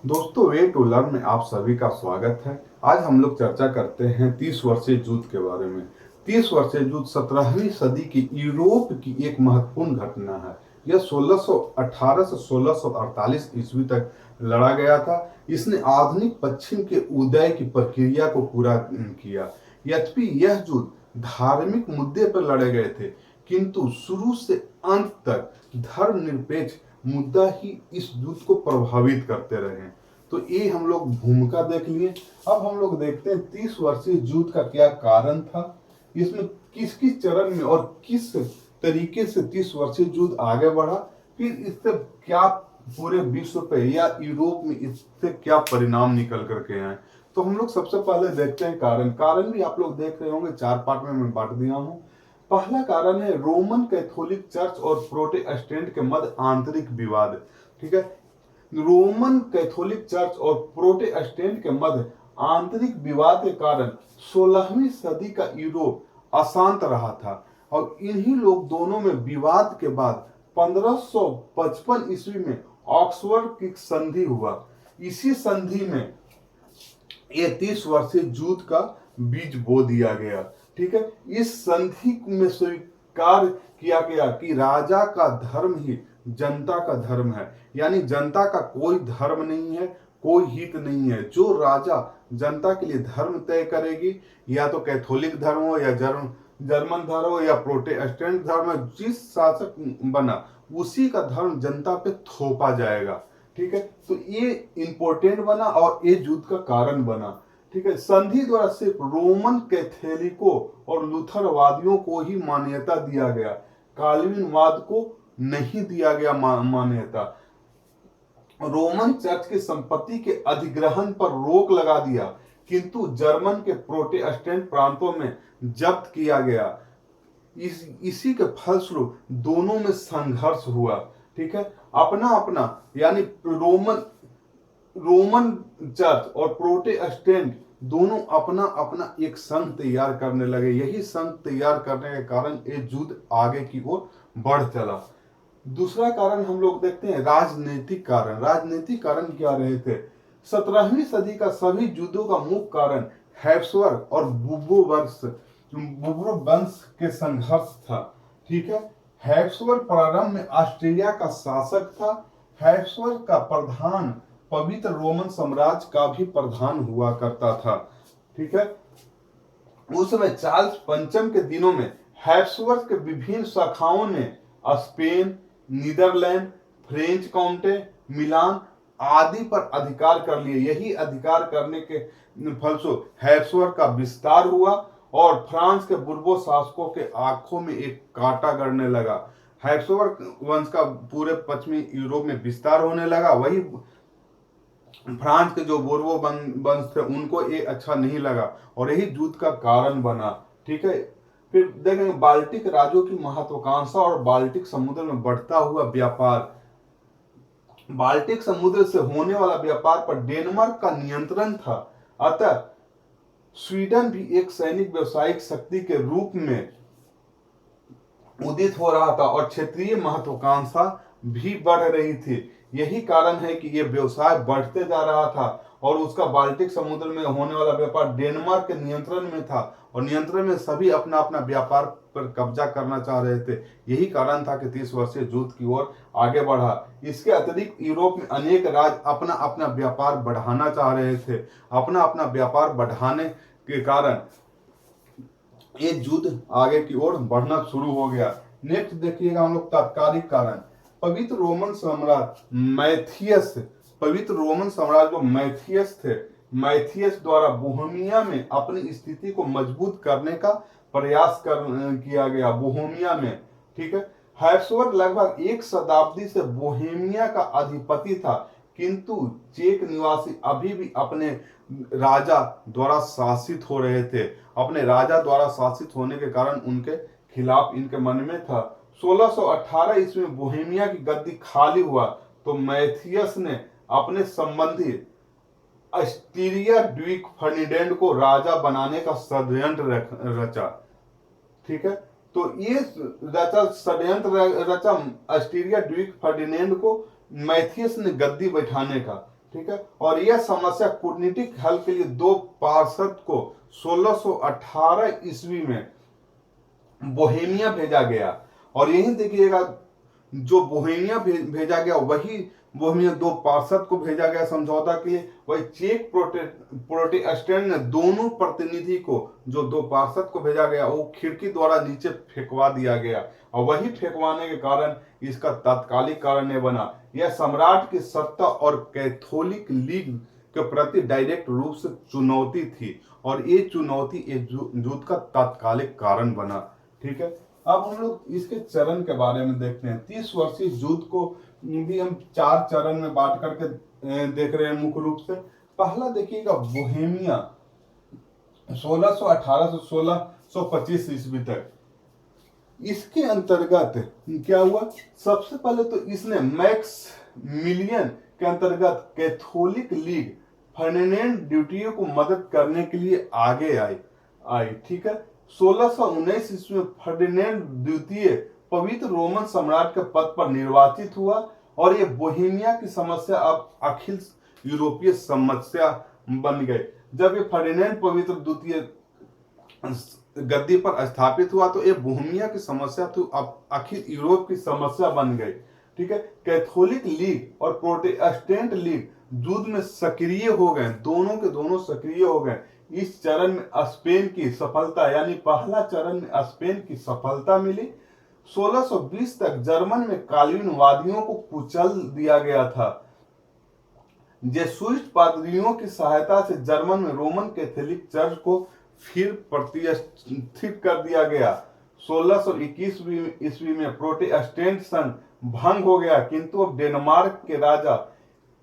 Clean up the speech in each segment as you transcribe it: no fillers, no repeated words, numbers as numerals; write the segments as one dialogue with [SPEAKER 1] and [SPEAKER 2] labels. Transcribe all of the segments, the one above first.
[SPEAKER 1] दोस्तों, way to learn में आप सभी का स्वागत है। आज हम लोग चर्चा करते हैं 30 वर्षीय युद्ध के बारे में। 30 वर्षीय युद्ध 17वीं सदी की यूरोप की एक महत्वपूर्ण घटना है। यह 1618 से 1648 ईस्वी तक लड़ा गया था। इसने आधुनिक पश्चिम के उदय की प्रक्रिया को पूरा किया। यद्यपि यह युद्ध धार्मिक मुद्दे पर लड़े गए थे, किंतु शुरू से अंत तक धर्मनिरपेक्ष मुद्दा ही इस युद्ध को प्रभावित करते रहे। तो ये हम लोग भूमिका देख लिए। अब हम लोग देखते हैं 30 वर्षीय युद्ध का क्या कारण था, इसमें किस किस चरण में और किस तरीके से 30 वर्षीय युद्ध आगे बढ़ा, फिर इससे क्या पूरे विश्व पे या यूरोप में इससे क्या परिणाम निकल करके आए। तो हम लोग सबसे पहले देखते हैं कारण भी आप लोग देख रहे होंगे, 4 पार्ट में मैं बांट दिया हूँ। पहला कारण है रोमन कैथोलिक चर्च और प्रोटेस्टेंट के मध्य आंतरिक विवाद। ठीक है, रोमन कैथोलिक चर्च और प्रोटेस्टेंट के मध्य आंतरिक विवाद के कारण 16वीं सदी का यूरोप अशांत रहा था, और इन्हीं लोग दोनों में विवाद के बाद 1555 ईस्वी में ऑक्सफोर्ड की संधि हुआ। इसी संधि में ये 30 वर्षीय युद्ध का बीज बो दिया गया। ठीक है, इस संधि में स्वीकार किया गया कि राजा का धर्म ही जनता का धर्म है, यानी जनता का कोई धर्म नहीं है, कोई हित नहीं है। जो राजा जनता के लिए धर्म तय करेगी, या तो कैथोलिक धर्म हो या जर्मन धर्म हो या प्रोटेस्टेंट धर्म, जिस शासक बना उसी का धर्म जनता पे थोपा जाएगा। ठीक है, तो ये इंपॉर्टेंट बना और ये युद्ध का कारण बना। ठीक है, संधि द्वारा सिर्फ रोमन कैथोलिकों और लूथरवादियों को ही मान्यता दिया गया, काल्विनवाद को नहीं दिया गया मान्यता। रोमन चर्च की संपत्ति के अधिग्रहण पर रोक लगा दिया, किंतु जर्मन के प्रोटेस्टेंट प्रांतों में जब्त किया गया। इसी के फलस्वरूप दोनों में संघर्ष हुआ। ठीक है, अपना अपना यानी रोमन चर्च और प्रोटेस्टेंट दोनों अपना अपना एक संघ तैयार करने लगे। यही संघ तैयार करने के कारण ये युद्ध आगे की ओर बढ़ चला। दूसरा कारण हम लोग देखते हैं राजनीतिक कारण। राजनीतिक कारण क्या रहे थे? 17वीं सदी का सभी युद्धों का मुख्य कारण हैब्सबर्ग और बूर्बो वंश के संघर्ष था। ठीक है, हैब्सबर्ग प्रारंभ में ऑस्ट्रिया का शासक था। हैब्सबर्ग का प्रधान पवित्र रोमन साम्राज्य का भी प्रधान हुआ करता था। ठीक है, उस समय चार्ल्स पंचम के दिनों में हैब्सबर्ग के विभिन्न शाखाओं ने स्पेन, नीदरलैंड, फ्रेंच काउंटे, मिलान आदि पर अधिकार कर लिए। यही अधिकार करने के फलस्वरूप हैब्सबर्ग का विस्तार हुआ और फ्रांस के बुर्बो शासकों के आंखों में एक कांटा गड़ने लगा। हैब्सबर्ग वंश का पूरे पश्चिमी यूरोप में विस्तार होने लगा। वही फ्रांस के जो बोर्बो वंश थे उनको ये अच्छा नहीं लगा और यही युद्ध का कारण बना। ठीक है, फिर देखेंगे बाल्टिक राज्यों की महत्वाकांक्षा और बाल्टिक समुद्र में बढ़ता हुआ व्यापार। बाल्टिक समुद्र से होने वाला व्यापार पर डेनमार्क का नियंत्रण था, अतः स्वीडन भी एक सैनिक व्यावसायिक शक्ति के रूप में उदित हो रहा था और क्षेत्रीय महत्वाकांक्षा भी बढ़ रही थी। यही कारण है कि यह व्यवसाय बढ़ते जा रहा था और उसका बाल्टिक समुद्र में होने वाला व्यापार डेनमार्क के नियंत्रण में था और नियंत्रण में सभी अपना अपना व्यापार पर कब्जा करना चाह रहे थे। यही कारण था कि 30 वर्षीय युद्ध की ओर आगे बढ़ा। इसके अतिरिक्त यूरोप में अनेक राज्य अपना अपना व्यापार बढ़ाना चाह रहे थे। अपना अपना व्यापार बढ़ाने के कारण ये युद्ध आगे की ओर बढ़ना शुरू हो गया। नेक्स्ट देखिएगा हम लोग तात्कालिक कारण। पवित्र रोमन साम्राज्य जो मैथियस थे, मैथियस द्वारा बोहेमिया में अपनी स्थिति को मजबूत करने का प्रयास किया गया। बोहेमिया में, ठीक है, हैब्सबर्ग लगभग एक शताब्दी से बोहेमिया का अधिपति था, किंतु चेक निवासी अभी भी अपने राजा द्वारा शासित हो रहे थे। अपने राजा द्वारा शासित होने के कारण उनके खिलाफ इनके मन में था। 1618 ईस्वी में बोहेमिया की गद्दी खाली हुआ तो मैथियस ने अपने संबंधी अस्टीरिया ड्यूक फर्डिनेंड को राजा बनाने का षड्यंत्र रचा। ठीक है, तो ये षड्यंत्र रचा अस्टीरिया ड्यूक फर्डिनेंड को मैथियस ने गद्दी बैठाने का। ठीक है। और यह समस्या कूटनीतिक हल के लिए दो पार्षद को 1618 ईस्वी में बोहेमिया भेजा गया। और यही देखिएगा, जो बोहेमिया भेजा गया वही बोहेमिया दो पार्षद को भेजा गया समझौता के लिए। वही चेक प्रोटेस्टेंट ने दोनों प्रतिनिधि को, जो दो पार्षद को भेजा गया, वो खिड़की द्वारा नीचे फेंकवा दिया गया। और वही फेंकवाने के कारण इसका तात्कालिक कारण यह बना, यह सम्राट की सत्ता और कैथोलिक लीग के प्रति डायरेक्ट रूप से चुनौती थी। और ये चुनौती इस युद्ध का तात्कालिक कारण बना। ठीक है। अब हम लोग इसके चरण के बारे में देखते हैं। 30 वर्षीय युद्ध को भी हम 4 चरण में बांट करके देख रहे हैं मुख्य रूप से। पहला देखिएगा बोहेमिया 1618 से 1625 ईस्वी तक। इसके अंतर्गत क्या हुआ, सबसे पहले तो इसने मैक्स मिलियन के अंतर्गत कैथोलिक लीग फर्डिनेंड द्वितीय को मदद करने के लिए आगे आई। ठीक है। 1619 ईस्वी में फर्डिनेंड द्वितीय पवित्र रोमन सम्राट के पद पर निर्वाचित हुआ। और यह बोहेमिया की समस्या अब अखिल यूरोपीय समस्या बन गई। जब ये फर्डिनेंड पवित्र द्वितीय गद्दी पर स्थापित हुआ तो ये बोहेमिया की समस्या तो अब अखिल यूरोप की समस्या बन गई। ठीक है। कैथोलिक लीग और प्रोटेस्टेंट लीग युद्ध में सक्रिय हो गए, दोनों के दोनों सक्रिय हो गए। इस चरण में स्पेन की सफलता, यानी पहला चरण में स्पेन की सफलता मिली। 1620 तक जर्मन में काल्विनवादियों को कुचल दिया गया था। जेसुइट पादरियों की सहायता से जर्मन में रोमन कैथोलिक चर्च को फिर प्रतिष्ठित कर दिया गया। 1621 ईस्वी में प्रोटेस्टेंट संघ भंग हो गया, किंतु अब डेनमार्क के राजा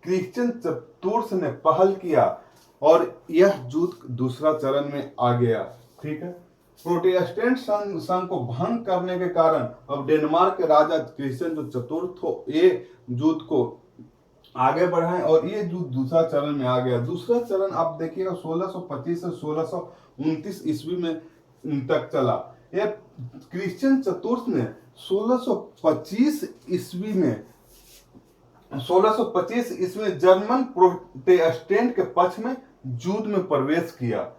[SPEAKER 1] क्रिश्चियन चतुर्थ ने पहल किया और यह युद्ध दूसरा चरण में आ गया। ठीक है। प्रोटेस्टेंट संघ को भंग करने के कारण अब डेनमार्क के राजा क्रिश्चियन जो चतुर्थ हो, ये युद्ध को आगे बढ़ाएं और ये युद्ध दूसरा चरण में आ गया। दूसरा चरण आप देखिएगा 1625 से 1629 ईस्वी में तक चला। ये क्रिश्चियन चतुर्थ ने 1625 ईस्वी में जर्मन प्रोटेस्टेंट के पक्ष में युद्ध में प्रवेश किया।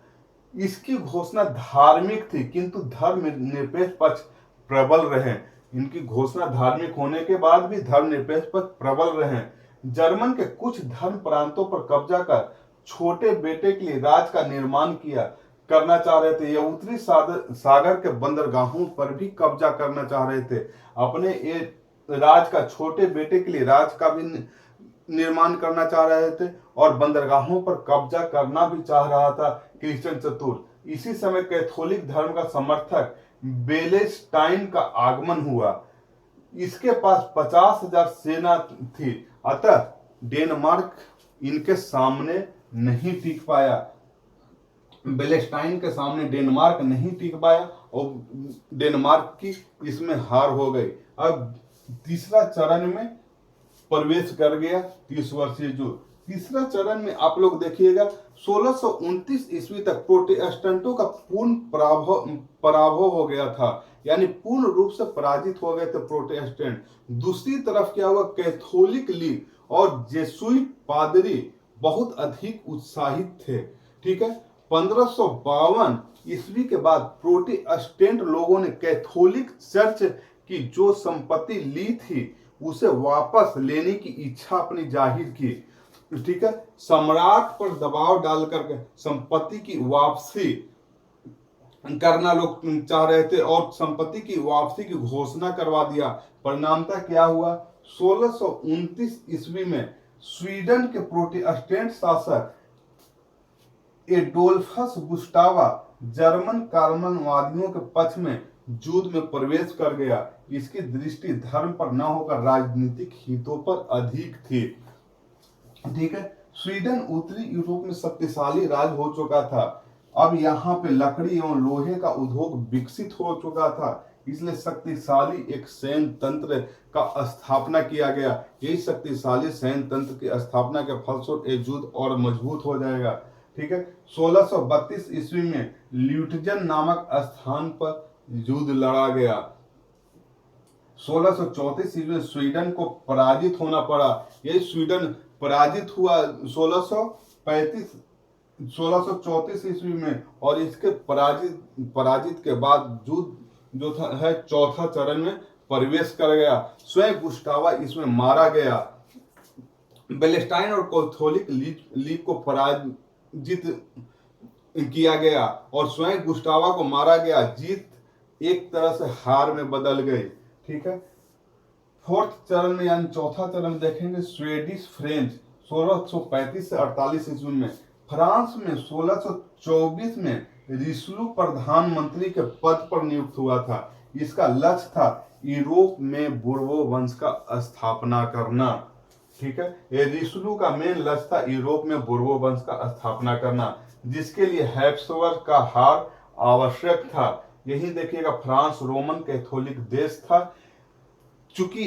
[SPEAKER 1] इसकी घोषणा धार्मिक थी, किंतु धर्म निरपेक्ष पक्ष प्रबल रहे। इनकी घोषणा धार्मिक होने के बाद भी धर्मनिरपेक्ष पक्ष प्रबल रहे। जर्मन के कुछ धर्म प्रांतों पर कब्जा कर छोटे बेटे के लिए राज का निर्माण करना चाह रहे थे। यह उत्तरी सागर के बंदरगाहों पर भी कब्जा करना चाह रहे थे। अपने ये राज का छोटे बेटे के लिए राज का भी निर्माण करना चाह रहे थे और बंदरगाहों पर कब्जा करना भी चाह रहा था क्रिश्चियन चतुर्थ। इसी समय कैथोलिक धर्म का समर्थक बेलेस्टाइन का आगमन हुआ। इसके पास 50,000 सेना थी, अतः डेनमार्क इनके सामने नहीं टिक पाया। बेलेस्टाइन के सामने डेनमार्क नहीं टिक पाया और डेनमार्क की इसमें हार हो गई। अब तीसरा चरण में प्रवेश कर गया 30 वर्षीय युद्ध। तीसरा चरण में आप लोग देखिएगा 1629 ईस्वी तक प्रोटेस्टेंटों का पूर्ण पराभव हो गया था, यानी पूर्ण रूप से पराजित हो गए थे प्रोटेस्टेंट। दूसरी तरफ क्या हुआ, कैथोलिक लीग और जेसुइट पादरी बहुत अधिक उत्साहित थे। ठीक है। 1552 ईस्वी के बाद प्रोटेस्टेंट लोगों ने कैथोलिक चर्च की जो संपत्ति ली थी उसे वापस लेने की इच्छा अपनी जाहिर की। ठीक है। सम्राट पर दबाव डाल करके संपत्ति की वापसी करना लोग चाह रहे थे और संपत्ति की वापसी की घोषणा करवा दिया। परिणामतः क्या हुआ, 1629 ईस्वी में स्वीडन के प्रोटेस्टेंट शासक एडोल्फस गुस्टावा जर्मन कार्मनवादियों के पक्ष में युद्ध में प्रवेश कर गया। इसकी दृष्टि धर्म पर न होकर राजनीतिक हितों पर अधिक थी। ठीक है। स्वीडन उत्तरी यूरोप में शक्तिशाली राज हो चुका था। अब यहाँ पे लकड़ी एवं लोहे का उद्योग विकसित हो चुका था, इसलिए शक्तिशाली एक सैन्य तंत्र का स्थापना किया गया। यही शक्तिशाली सैन्य तंत्र की स्थापना के फलस्वरूप ये युद्ध और मजबूत हो जाएगा। ठीक है। 1632 ईस्वी में ल्यूटजन नामक स्थान पर युद्ध लड़ा गया। 1634 ईस्वी में स्वीडन को पराजित होना पड़ा। यही स्वीडन पराजित हुआ 1634 ईस्वी में, और इसके पराजित के बाद युद्ध जो था है चौथा चरण में प्रवेश कर गया। स्वयं गुस्टावा इसमें मारा गया। बेलेस्टाइन और कैथोलिक लीग को पराजित किया गया और स्वयं गुस्टावा को मारा गया। जीत एक तरह से हार में बदल गई। ठीक है, फोर्थ चरण में यानी चौथा चरण देखेंगे स्वीडिश फ्रेंच 1635 से 48 ईस्वी में। फ्रांस में 1624 में रिसलू प्रधानमंत्री के पद पर नियुक्त हुआ था। इसका लक्ष्य था यूरोप में बुर्बो वंश का स्थापना करना। ठीक है, ये रिसलू का मेन लक्ष्य था यूरोप में बुर्बो वंश का स्थापना करना, जिसके लिए हैब्सबर्ग का हार आवश्यक था। यही देखिएगा, फ्रांस रोमन कैथोलिक देश था। चूंकि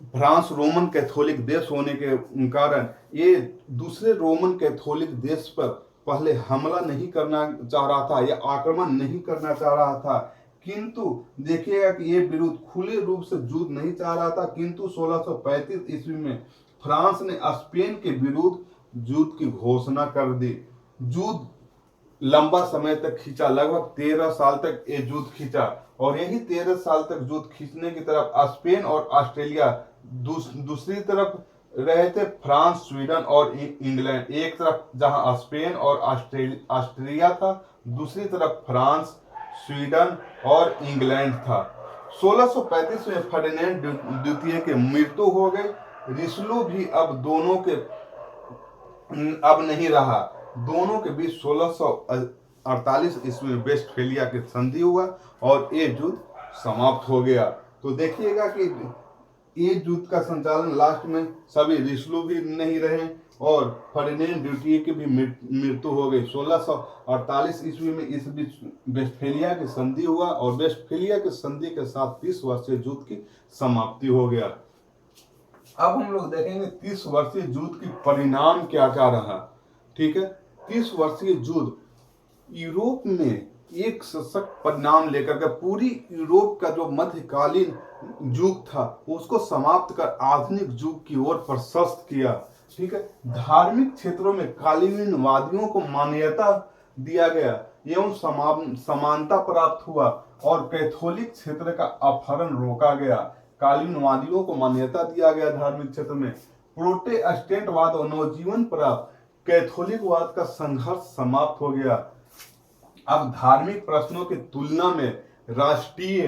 [SPEAKER 1] फ्रांस रोमन कैथोलिक देश होने के कारण ये दूसरे रोमन कैथोलिक देश पर पहले हमला नहीं करना चाह रहा था या आक्रमण नहीं करना चाह रहा था, किंतु देखिएगा कि ये विरुद्ध खुले रूप से युद्ध नहीं चाह रहा था। किंतु 1635 ईस्वी में फ्रांस ने स्पेन के विरुद्ध युद्ध की घोषणा कर दी। युद्ध लंबा समय तक खींचा, लगभग 13 साल तक ये युद्ध खींचा, और यही 13 साल तक युद्ध खींचने की तरफ स्पेन और ऑस्ट्रेलिया दूसरी तरफ रहे थे। फ्रांस, स्वीडन और इंग्लैंड, एक तरफ जहां स्पेन और ऑस्ट्रिया था, दूसरी तरफ फ्रांस, स्वीडन और इंग्लैंड था। 1635 में फर्डिनेंड द्वितीय की मृत्यु हो गई। रिसलू भी अब नहीं रहा। दोनों के बीच 1648 ईस्वी में वेस्टफेलिया की संधि हुआ और ये युद्ध समाप्त हो गया। तो देखिएगा कि ये युद्ध का संचालन लास्ट में सभी रिसलू भी नहीं रहे और फर्डिनेंड द्वितीय की भी मृत्यु हो गई। 1648 ईस्वी में इस बीच वेस्टफेलिया की संधि हुआ और वेस्टफेलिया की संधि के साथ 30 वर्षीय युद्ध की समाप्ति हो गया। अब हम लोग देखेंगे 30 वर्षीय युद्ध की परिणाम क्या क्या रहा। ठीक है, 30 वर्षीय युद्ध यूरोप में एक सशक्त परिणाम लेकर के पूरी यूरोप का जो मध्यकालीन युग था उसको समाप्त कर आधुनिक युग की ओर प्रशस्त किया। ठीक है, धार्मिक क्षेत्रों में कालीनवादियों को मान्यता दिया गया एवं समानता प्राप्त हुआ और कैथोलिक क्षेत्र का अपहरण रोका गया। कालीनवादियों को मान्यता दिया गया धार्मिक क्षेत्र में। प्रोटेस्टेंटवाद और नवजीवन प्राप्त, कैथोलिकवाद का संघर्ष समाप्त हो गया। अब धार्मिक प्रश्नों की तुलना में राष्ट्रीय,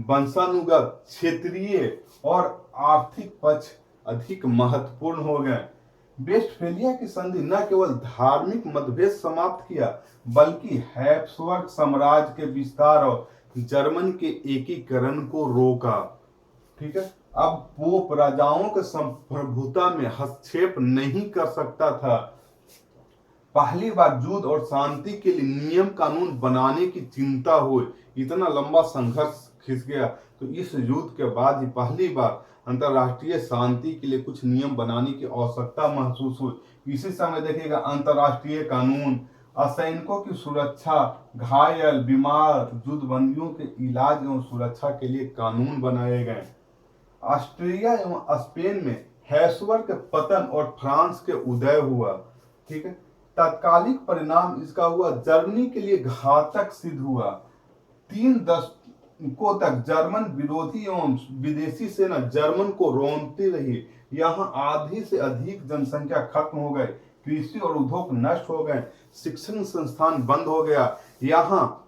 [SPEAKER 1] वंशानुगत, क्षेत्रीय और आर्थिक पक्ष अधिक महत्वपूर्ण हो गए। वेस्टफेलिया की संधि न केवल धार्मिक मतभेद समाप्त किया बल्कि हैब्सबर्ग साम्राज्य के विस्तार और जर्मन के एकीकरण को रोका। ठीक है, अब पोप राजाओं के संप्रभुता में हस्तक्षेप नहीं कर सकता था। पहली बार युद्ध और शांति के लिए नियम कानून बनाने की चिंता हुई। इतना लंबा संघर्ष खिंच गया तो इस युद्ध के बाद ही पहली बार अंतरराष्ट्रीय शांति के लिए कुछ नियम बनाने की आवश्यकता महसूस हुई। इसी समय देखिएगा अंतरराष्ट्रीय कानून, असैनिकों की सुरक्षा, घायल, बीमार, युद्धबंदियों के इलाज एवं सुरक्षा के लिए कानून बनाए गए। ऑस्ट्रिया एवं स्पेन में हैब्सबर्ग के पतन और फ्रांस के उदय हुआ। ठीक है, तात्कालिक परिणाम इसका हुआ जर्मनी के लिए घातक सिद्ध हुआ। 3 दशकों तक जर्मन विरोधी एवं विदेशी सेना जर्मन को रोनती रही। यहाँ आधी से अधिक जनसंख्या खत्म हो गई, कृषि और उद्योग नष्ट हो गए, शिक्षण संस्थान बंद हो गया। यहाँ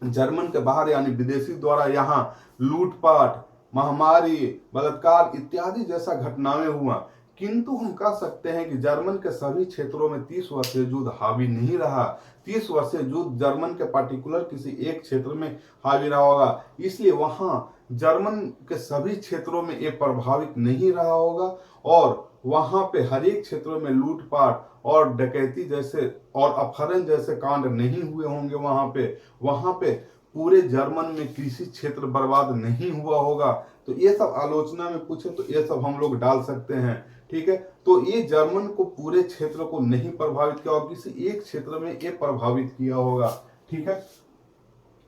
[SPEAKER 1] जर्मन के बाहर यानी विदेशी द्वारा यहाँ लूटपाट, महामारी, बलात्कार इत्यादि जैसा घटनाएं हुआ। किंतु हम कह सकते हैं कि जर्मन के सभी क्षेत्रों में 30 वर्षीय युद्ध हावी नहीं रहा। 30 वर्षीय युद्ध जर्मन के पार्टिकुलर किसी एक क्षेत्र में हावी रहा होगा, इसलिए वहां जर्मन के सभी क्षेत्रों में ये प्रभावित नहीं रहा होगा और वहां पे हर एक क्षेत्रों में लूटपाट और डकैती जैसे और अपहरण जैसे कांड नहीं हुए होंगे। वहां पे पूरे जर्मन में कृषि क्षेत्र बर्बाद नहीं हुआ होगा। तो ये सब आलोचना में पूछे तो ये सब हम लोग डाल सकते हैं। ठीक है, तो ये जर्मन को पूरे क्षेत्र को नहीं प्रभावित किया होगा, किसी एक क्षेत्र में ये प्रभावित किया होगा। ठीक है,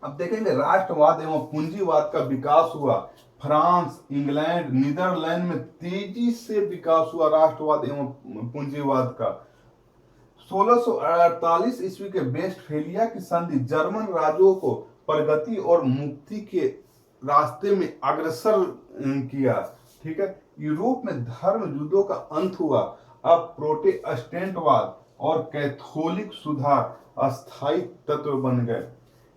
[SPEAKER 1] अब देखेंगे राष्ट्रवाद एवं पूंजीवाद का विकास हुआ। फ्रांस, इंग्लैंड, नीदरलैंड में तेजी से विकास हुआ राष्ट्रवाद एवं पूंजीवाद का। 1648 ईस्वी के वेस्टफेलिया की संधि जर्मन राज्यों को प्रगति और मुक्ति के रास्ते में अग्रसर किया। ठीक है, यूरोप में धर्म युद्धों का अंत हुआ। अब प्रोटेस्टेंटवाद और कैथोलिक सुधार अस्थायी तत्व बन गए।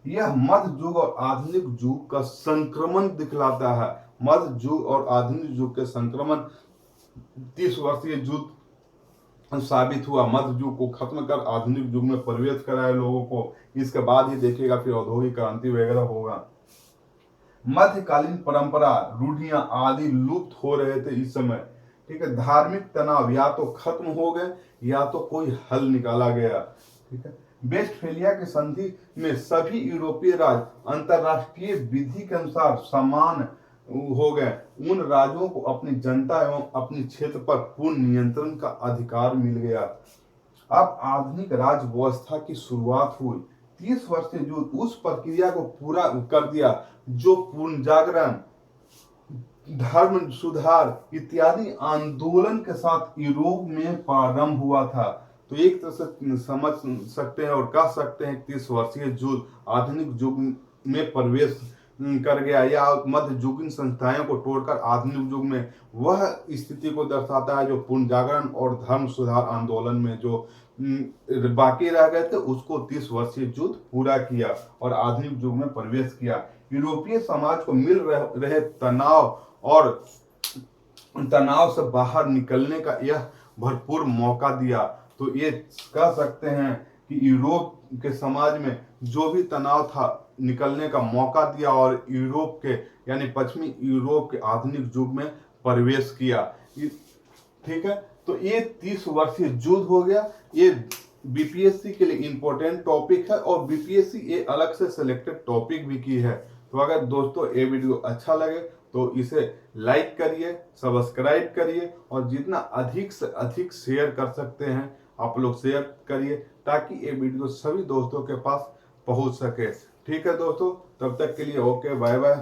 [SPEAKER 1] यह मध्य युग और आधुनिक युग का संक्रमण दिखलाता है। मध्य युग और आधुनिक युग के संक्रमण 30 वर्षीय युद्ध साबित हुआ। मध्य युग को खत्म कर आधुनिक युग में प्रवेश कराया लोगों को। इसके बाद ही देखिएगा फिर औद्योगिक क्रांति वगैरह होगा। मध्यकालीन परंपरा, रूढ़ियां आदि लुप्त हो रहे थे इस समय। ठीक है, धार्मिक तनाव या तो खत्म हो गए या तो कोई हल निकाला गया। ठीक है, वेस्टफेलिया की संधि में सभी यूरोपीय राज्य अंतरराष्ट्रीय विधि के अनुसार समान हो गए। उन राज्यों को अपनी जनता एवं अपने क्षेत्र पर पूर्ण नियंत्रण का अधिकार मिल गया। अब आधुनिक राज्य व्यवस्था की शुरुआत हुई। 30 वर्षीय युद्ध उस प्रक्रिया को पूरा कर दिया जो पूर्ण जागरण, धर्म सुधार इत्यादि आंदोलन के साथ यूरोप में प्रारंभ हुआ था। तो एक तरह से समझ सकते हैं और कह सकते हैं 30 वर्षीय युद्ध आधुनिक युग में प्रवेश कर गया या मध्य युगीन संस्थाओं को तोड़कर आधुनिक युग में वह स्थिति को दर्शाता है जो पूर्ण जागरण और धर्म सुधार आंदोलन में जो बाकी रह गए थे उसको 30 वर्षीय युद्ध पूरा किया और आधुनिक युग में प्रवेश किया। यूरोपीय समाज को मिल रहे तनाव से बाहर निकलने का यह भरपूर मौका दिया। तो ये कह सकते हैं कि यूरोप के समाज में जो भी तनाव था निकलने का मौका दिया और यूरोप के यानी पश्चिमी यूरोप के आधुनिक युग में प्रवेश किया। ठीक है, तो ये 30 वर्षीय युद्ध हो गया। ये बीपीएससी के लिए इंपॉर्टेंट टॉपिक है और बीपीएससी ये अलग से सिलेक्टेड टॉपिक भी की है। तो अगर दोस्तों ये वीडियो अच्छा लगे तो इसे लाइक करिए, सब्सक्राइब करिए और जितना अधिक से अधिक शेयर कर सकते हैं आप लोग शेयर करिए ताकि ये वीडियो सभी दोस्तों के पास पहुंच सके। ठीक है दोस्तों, तब तक के लिए ओके, बाय बाय।